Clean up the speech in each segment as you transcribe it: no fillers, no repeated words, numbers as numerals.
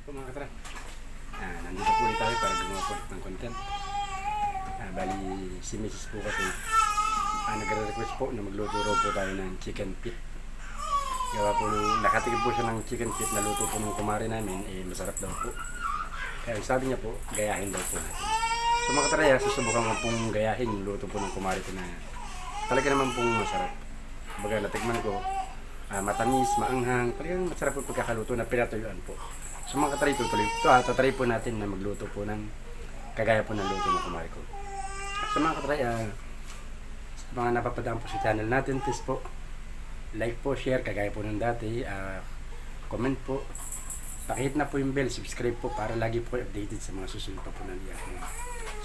po mga katra. Nandito po ulit tayo para gumawa po ulit ng content. Bali si Mrs. po kasi nagre-request po na magluto raw po tayo ng chicken feet. Kaya po nakatigil po siya ng chicken feet na luto po ng kumari namin, masarap daw po. Kaya sabi niya po, gayahin daw po natin. So mga katraya, susubukan ko pong gayahin yung luto po ng kumari ko na talaga naman pong masarap. Baga natikman ko, matamis, maanghang, talagang masarap po pagkakaluto na pinatuyuan po. So mga katry, tatry po natin na magluto po ng kagaya po ng luto ng kumari ko. So mga katry, sa mga napapadaan po sa channel natin, please po, like po, share, kagaya po ng dati, comment po, pakihit na po yung bell, subscribe po para lagi po updated sa mga susunod pa po na liyak.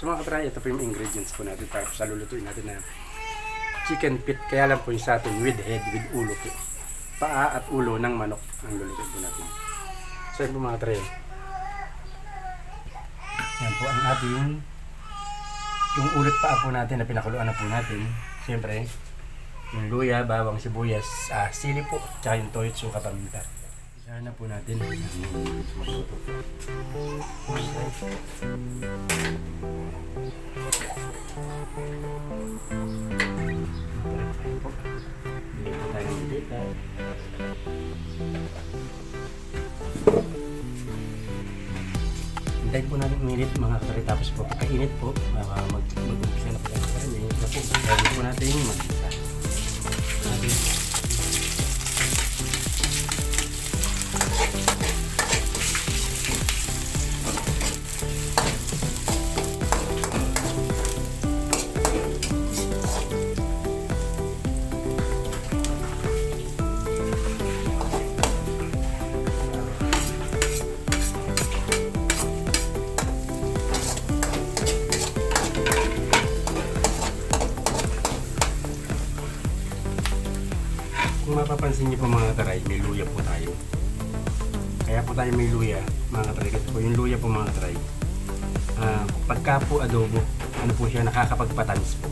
So mga katry, ito po yung ingredients po natin para po sa lulutuin natin na chicken feet, kaya lang po yung sa atin with head, with ulo po. Paa at ulo ng manok ang lulutuin po natin. So yun po mga katry. Yan po ang ating yung ulot paa po natin na pinakuluan na po natin. Siyempre, yung luya, bawang, sibuyas, sili po, tsaka yung toyo, suka, paminta. Isahan na po natin. Magluto po. Bili po tayo ng dita. Hintayin po natin uminit mga katari, tapos po pagkainit po, mag-umpisa na po tayo sa kanya. Ito po, gawin po natin yung mag-isa. Kung mapapansin niyo po mga taray, may luya po tayo. Kaya po tayo may luya, mga taray. Kasi po yung luya po mga taray, pagka po adobo, ano po siya, nakakapagpatamis po.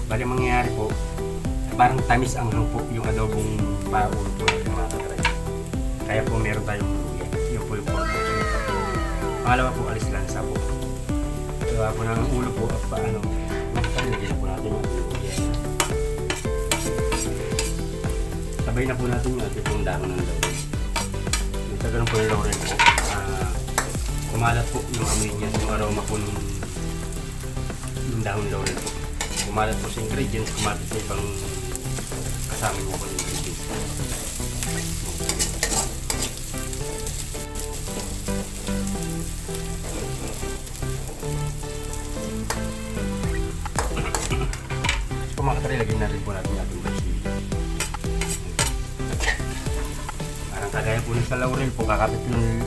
Bali ang mangyayari po, parang tamis ang po yung adobong paulo po natin mga taray. Kaya po meron tayong luya. Yun po yung purpose. Pangalawa po, alis lansa po. Kaya po ng ulo po at paano, magpalagyan po natin yung luya. Sabay na po natin yung ating pong dahon ng laurel. Yung sa ganun po yung laurel po, kumalat po yung amoy niya, yung aroma po ng dahon ng laurel po. Kumalat po sa ingredients, kumalat sa ibang kasama niya po yung ingredients. Kung makatari, lagyan na rin po natin yung ating basil. Kagaya po sa laurel po, kakapit yung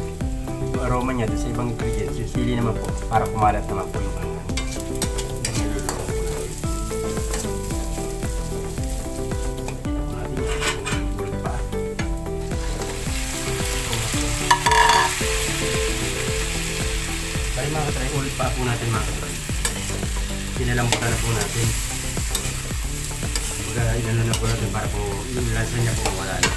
aroma niya doon sa ibang ingredients. Yung sili naman po, para kumalat naman po yung angan. Kaya mga katry, ulit pa po natin mga katry. Pinalambutan na po natin. Inano na po natin para po yung lansa niya po wala na.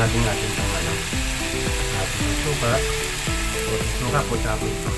Natin itong ating suka po sa ating ito.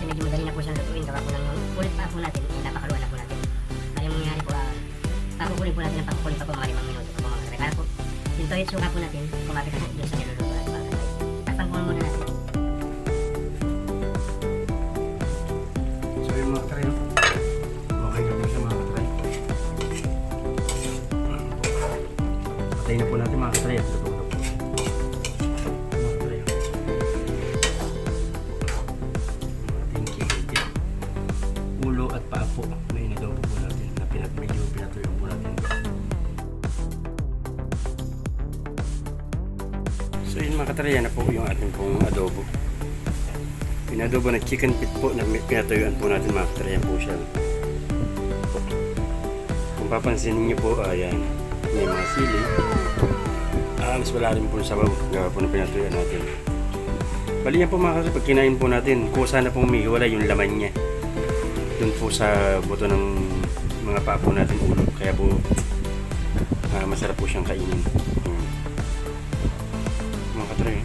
Medyo madali na po siyang lutuin, gawa po ng ulit pa po natin, napakaluan na po natin. Kaya yung mangyari po, pakukulin po natin ng pakukulin pa po mga 5 minuto po mga katry. Para po, yung toyo at suka po natin, kumapit na po dun sa niluluto natin mga katry. Takpan po muna natin. So yung mga katry, okay na po siya mga katry. Patayin na po natin mga katry at luto na po. Ulo at paa po, may inadobo katry, yan na po yung ating pong adobo. Pinadobo na chicken feet po na pinatuyuan po natin mga katry. Yan po siya. Kung papansinin niyo po, ayan, may mga sili. Mas wala rin po sa sabaw. Gawa po na pinatuyuan natin. Bali yan po mga katry, pag kinain po natin, kusa na pong umiiwala yung laman niya. Dun po sa buto ng mga papo natin ulo. Kaya po, masarap po siyang kainin. Mga katry.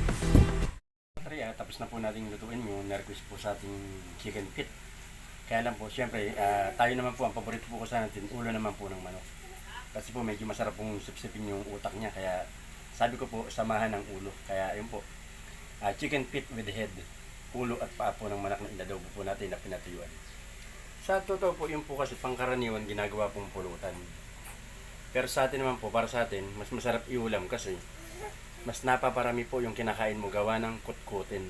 Tapos na po natin lutuin yung na-request po sa ating chicken feet. Kaya lang po, syempre, tayo naman po, ang paborito po ko sa natin, ulo naman po ng manok. Kasi po medyo masarap pong sipsipin yung utak niya. Kaya sabi ko po, samahan ng ulo. Kaya ayun po, chicken feet with head. Ulo at paa po ng manok na inadobo po natin na pinatuyuan. Sa totoo po, yun po kasi pangkaraniwan ginagawa pong pulutan. Pero sa atin naman po, para sa atin, mas masarap iulam kasi mas napaparami po yung kinakain mo gawa ng kutkutin.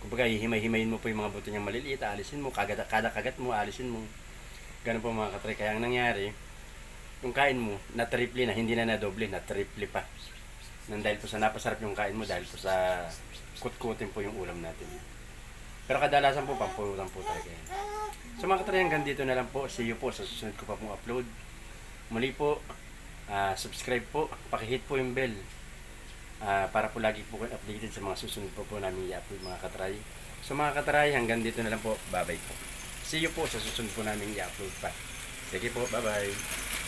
Kumbaga, hihimay-himayin mo po yung mga buto niyang maliliit, alisin mo, kada kagat mo, alisin mo. Ganun po mga katry. Kaya ang nangyari, yung kain mo, na triple na, hindi na doble, na triple pa. Nang dahil po sa napasarap yung kain mo, dahil po sa kutkutin po yung ulam natin. Pero kadalasan po, pampulutan po talaga yan. So mga katry, hanggang dito na lang po. See you po sa susunod ko pa pong upload. Muli po, subscribe po, pakihit po yung bell. Para po lagi po kayo updated sa mga susunod po namin i-upload mga katry. So mga katry, hanggang dito na lang po. Bye bye po. See you po sa susunod po namin i-upload pa. Sige po, bye bye.